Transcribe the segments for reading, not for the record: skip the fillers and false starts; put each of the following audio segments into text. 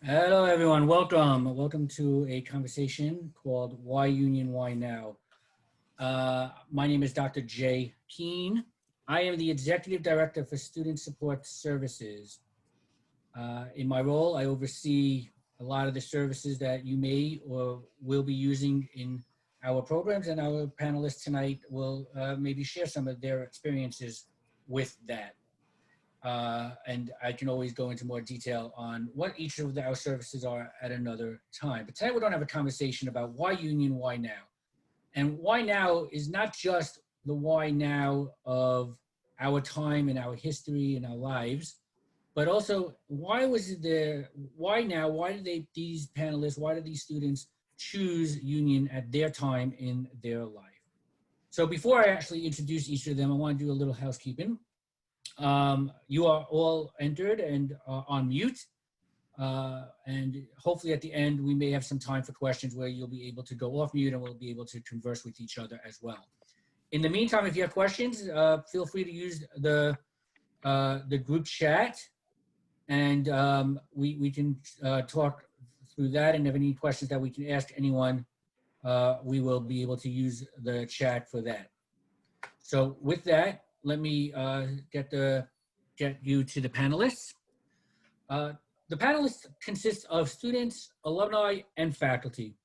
Hello, everyone. Welcome. Welcome to a conversation called Why Union, Why Now? My name is Dr. Jay Keene. I am the Executive Director for Student Support Services. In my role, I oversee a lot of the services that you may or will be using in our programs, and our panelists tonight will maybe share some of their experiences with that. And I can always go into more detail on what each of our services are at another time. But tonight we don't have a conversation about why union, why now. And why now is not just the why now of our time and our history and our lives, but also why was it there, why now, why did these panelists, why did these students choose union at their time in their life? So before I actually introduce each of them, I want to do a little housekeeping. You are all entered and on mute. And hopefully at the end, we may have some time for questions where you'll be able to go off mute and we'll be able to converse with each other as well. In the meantime, if you have questions, feel free to use the group chat, and we can talk through that, and if any questions that we can ask anyone, we will be able to use the chat for that. So with that, let me get you to the panelists. The panelists consist of students, alumni, and faculty.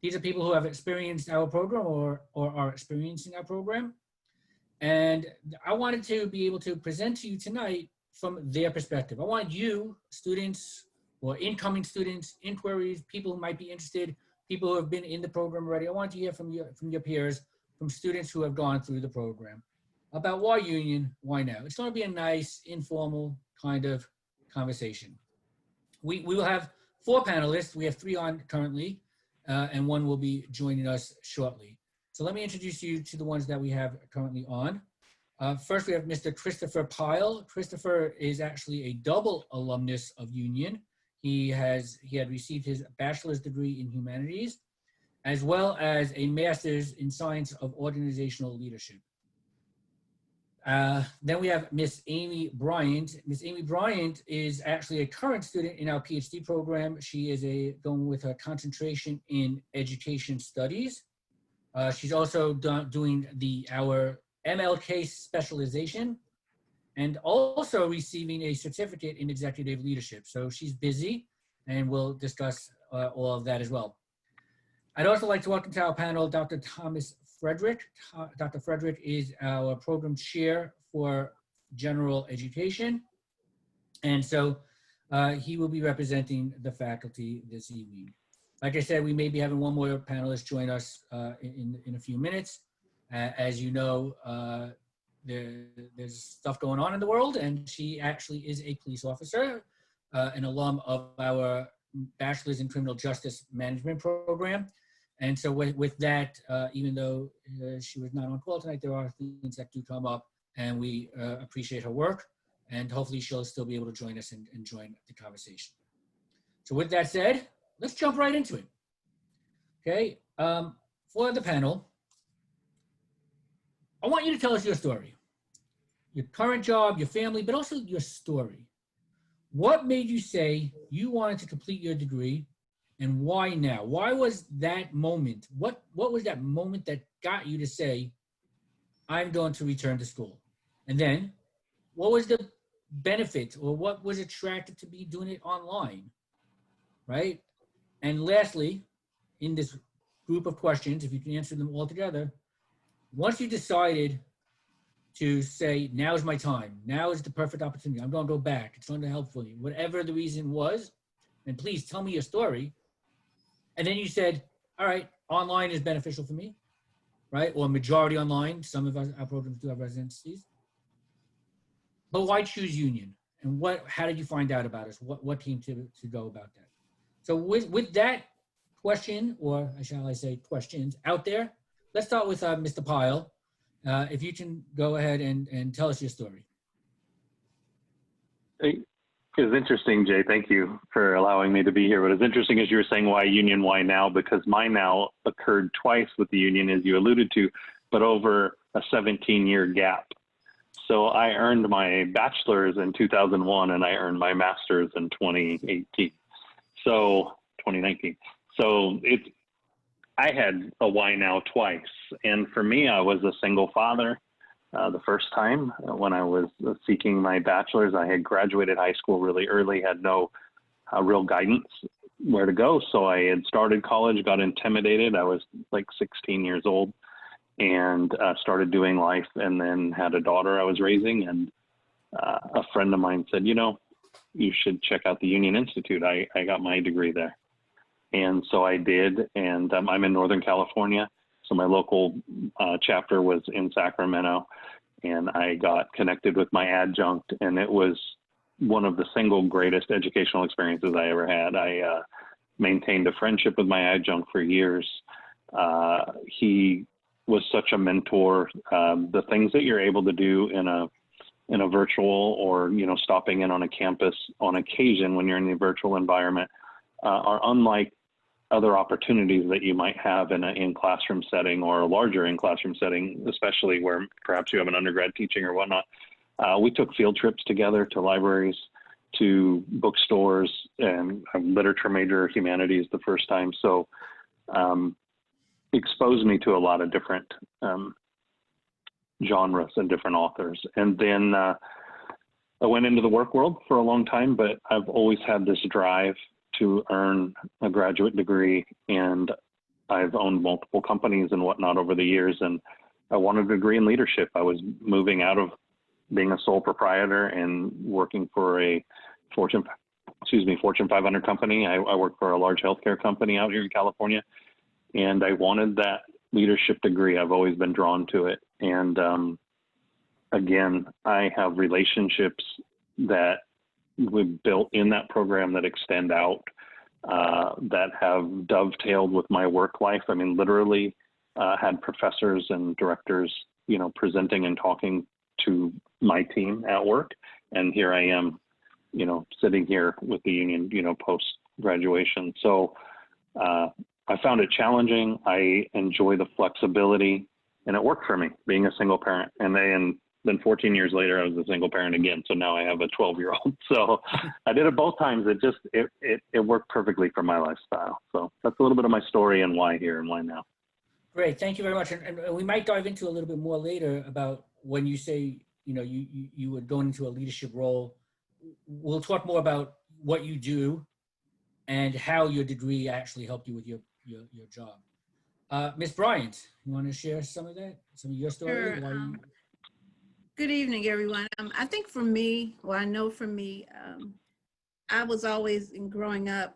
These are people who have experienced our program or are experiencing our program. And I wanted to be able to present to you tonight from their perspective. I want you, students or incoming students, inquiries, people who might be interested, people who have been in the program already. I want to hear from your peers, from students who have gone through the program, about why union, why now. It's going to be a nice, informal kind of conversation. We will have 4 panelists. We have 3 on currently, and 1 will be joining us shortly. So let me introduce you to the ones that we have currently on. First, we have Mr. Christopher Pyle. Christopher is actually a double alumnus of Union. He had received his bachelor's degree in humanities, as well as a master's in science of organizational leadership. Then we have Miss Amy Bryant. Miss Amy Bryant is actually a current student in our PhD program. She is going with a concentration in education studies. She's also doing our MLK specialization and also receiving a certificate in executive leadership. So she's busy, and we'll discuss all of that as well. I'd also like to welcome to our panel Dr. Thomas Frederick. Dr. Frederick is our program chair for general education. And so he will be representing the faculty this evening. Like I said, we may be having one more panelist join us in a few minutes. As you know, there's stuff going on in the world, and she actually is a police officer, an alum of our Bachelor's in Criminal Justice Management program. And so with that, even though she was not on call tonight, there are things that do come up, and we appreciate her work, and hopefully she'll still be able to join us and join the conversation. So with that said, let's jump right into it. Okay, for the panel, I want you to tell us your story, your current job, your family, but also your story. What made you say you wanted to complete your degree? And why now? Why was that moment? What was that moment that got you to say, I'm going to return to school? And then what was the benefit, or what was attractive to be doing it online, right? And lastly, in this group of questions, if you can answer them all together, once you decided to say, now is my time, now is the perfect opportunity, I'm going to go back, it's going to help for you, whatever the reason was, and please tell me your story. And then you said, all right, online is beneficial for me, right? Or majority online. Some of our programs do have residencies. But why choose Union? And how did you find out about us? What came to go about that? So with that question, or shall I say questions out there, let's start with Mr. Pyle. If you can go ahead and tell us your story. It's interesting, Jay. Thank you for allowing me to be here. What is interesting is you were saying why union, why now? Because my now occurred twice with the union, as you alluded to, but over a 17-year gap. So I earned my bachelor's in 2001, and I earned my master's in 2018. So 2019. So I had a why now twice. And for me, I was a single father. The first time when I was seeking my bachelor's, I had graduated high school really early, had no real guidance where to go. So I had started college, got intimidated. I was like 16 years old and started doing life, and then had a daughter I was raising. And a friend of mine said, you should check out the Union Institute. I got my degree there. And so I did. And I'm in Northern California. So my local chapter was in Sacramento, and I got connected with my adjunct, and it was one of the single greatest educational experiences I ever had. I maintained a friendship with my adjunct for years. He was such a mentor. The things that you're able to do in a virtual or, stopping in on a campus on occasion when you're in the virtual environment are unlike other opportunities that you might have in a in-classroom setting or a larger in-classroom setting, especially where perhaps you have an undergrad teaching or whatnot. We took field trips together to libraries, to bookstores, and I'm literature major, humanities the first time. So exposed me to a lot of different genres and different authors. And then I went into the work world for a long time, but I've always had this drive to earn a graduate degree, and I've owned multiple companies and whatnot over the years, and I wanted a degree in leadership. I was moving out of being a sole proprietor and working for a Fortune 500 company. I worked for a large healthcare company out here in California, and I wanted that leadership degree. I've always been drawn to it. And again, I have relationships that we've built in that program that extend out, that have dovetailed with my work life. I mean, literally had professors and directors, presenting and talking to my team at work. And here I am, sitting here with the Union, post graduation. So I found it challenging. I enjoy the flexibility, and it worked for me being a single parent. And then 14 years later, I was a single parent again. So now I have a 12-year-old. So I did it both times. It worked perfectly for my lifestyle. So that's a little bit of my story and why here and why now. Great. Thank you very much. And we might dive into a little bit more later about when you say, you were going into a leadership role. We'll talk more about what you do and how your degree actually helped you with your job. Ms. Bryant, you want to share some of your story? Sure. Good evening, everyone. I think for me, I know for me, I was always, growing up,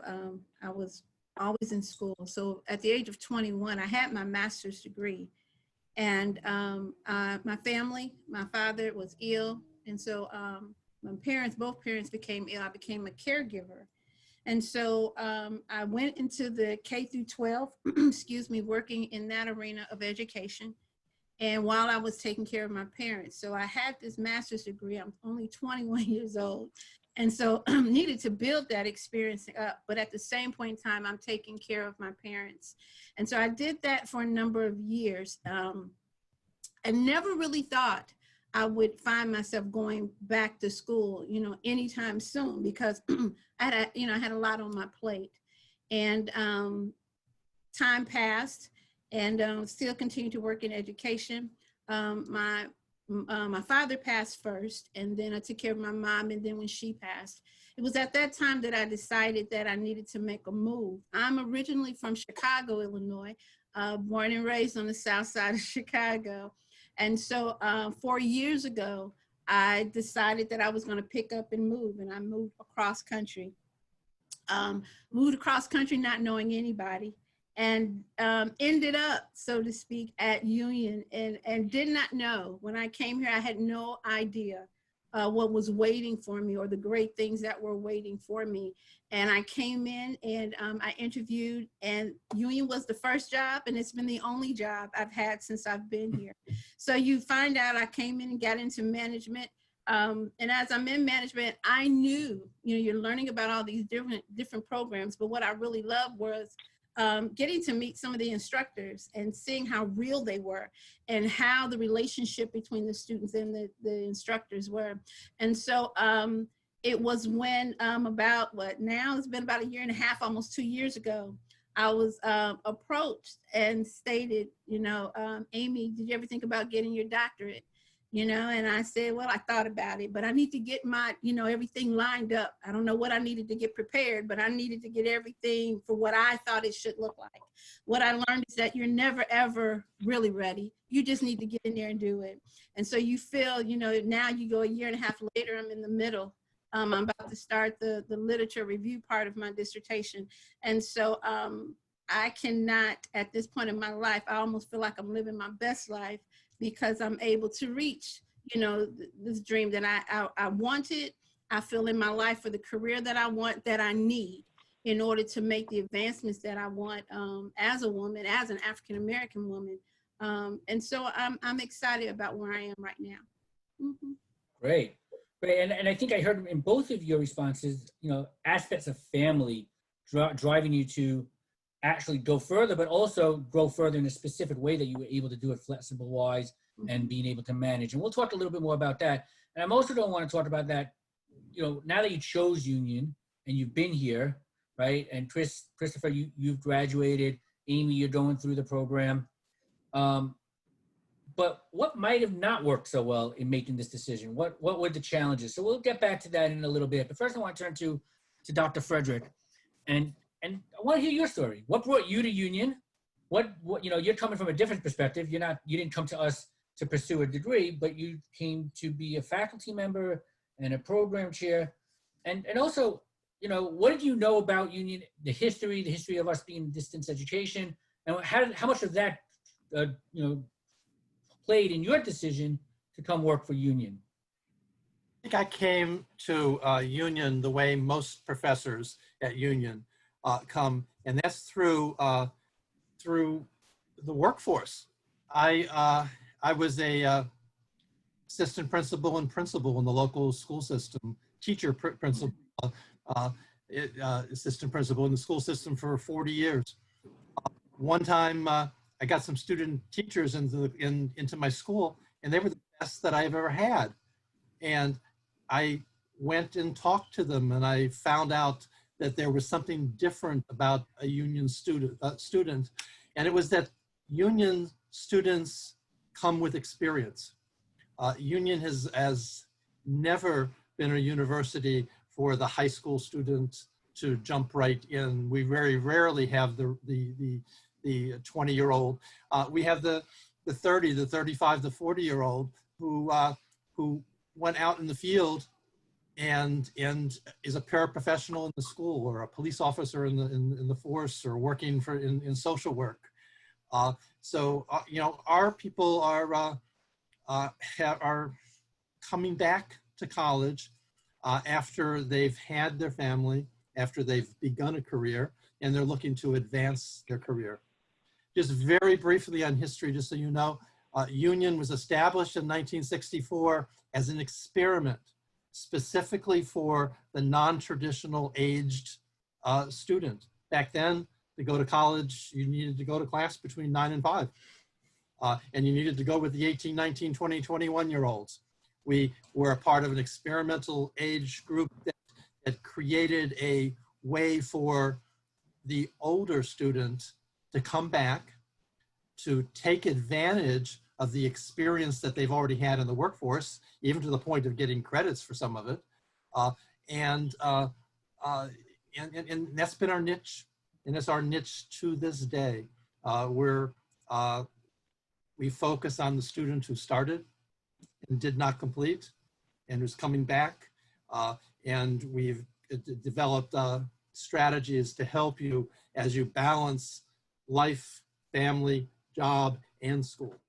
I was always in school. So at the age of 21, I had my master's degree. And my family, my father was ill. And so both parents became ill. I became a caregiver. And so I went into the K through 12, working in that arena of education. And while I was taking care of my parents, so I had this master's degree. I'm only 21 years old. And so needed to build that experience up. But at the same point in time, I'm taking care of my parents. And so I did that for a number of years. I never really thought I would find myself going back to school, anytime soon, because I had a lot on my plate. And time passed. And still continue to work in education. My father passed first, and then I took care of my mom, and then when she passed, it was at that time that I decided that I needed to make a move. I'm originally from Chicago, Illinois, born and raised on the south side of Chicago. And so 4 years ago, I decided that I was going to pick up and move, and I moved across country. Moved across country not knowing anybody. And ended up, so to speak, at Union, and did not know. When I came here, I had no idea what was waiting for me or the great things that were waiting for me. And I came in and I interviewed, and Union was the first job, and it's been the only job I've had since I've been here. So you find out I came in and got into management. And as I'm in management, I knew, you're learning about all these different programs, but what I really loved was getting to meet some of the instructors and seeing how real they were and how the relationship between the students and the instructors were. And so it was when about what now it's been about a year and a half, almost 2 years ago, I was approached and stated, Amy, did you ever think about getting your doctorate? And I said, well, I thought about it, but I need to get my, everything lined up. I don't know what I needed to get prepared, but I needed to get everything for what I thought it should look like. What I learned is that you're never, ever really ready. You just need to get in there and do it. And so you feel, now you go a year and a half later, I'm in the middle. I'm about to start the literature review part of my dissertation. And so I cannot, at this point in my life, I almost feel like I'm living my best life because I'm able to reach, this dream that I wanted. I feel in my life for the career that I want, that I need in order to make the advancements that I want as a woman, as an African-American woman. And so I'm excited about where I am right now. Mm-hmm. Great. Great. And I think I heard in both of your responses, aspects of family driving you to actually go further, but also grow further in a specific way that you were able to do it flexible wise and being able to manage. And we'll talk a little bit more about that. And I'm also going to want to talk about that, now that you chose Union and you've been here, right? And Christopher, you've graduated. Amy, you're going through the program. But what might have not worked so well in making this decision? What were the challenges? So we'll get back to that in a little bit. But first I want to turn to Dr. Frederick. And I want to hear your story. What brought you to Union? What you're coming from a different perspective. You didn't come to us to pursue a degree, but you came to be a faculty member and a program chair. And also, what did you know about Union, the history of us being in distance education, and how much of that, played in your decision to come work for Union? I think I came to Union the way most professors at Union come, and that's through the workforce. I was a assistant principal and principal in the local school system, teacher principal, assistant principal in the school system for 40 years. One time I got some student teachers into my school, and they were the best that I've ever had. And I went and talked to them, and I found out that there was something different about a Union student, and it was that Union students come with experience. Union has never been a university for the high school student to jump right in. We very rarely have the 20-year-old. We have the 30, the 35, the 40-year-old who went out in the field and is a paraprofessional in the school, or a police officer in the force, or working in social work. So our people are coming back to college after they've had their family, after they've begun a career, and they're looking to advance their career. Just very briefly on history, just so you know, Union was established in 1964 as an experiment, specifically for the non-traditional aged student. Back then, to go to college, you needed to go to class between 9 and 5. And you needed to go with the 18, 19, 20, 21-year-olds. We were a part of an experimental age group that created a way for the older student to come back, to take advantage of the experience that they've already had in the workforce, even to the point of getting credits for some of it. And that's been our niche, and it's our niche to this day. We focus on the student who started and did not complete and who's coming back. And we've developed strategies to help you as you balance life, family, job, and school.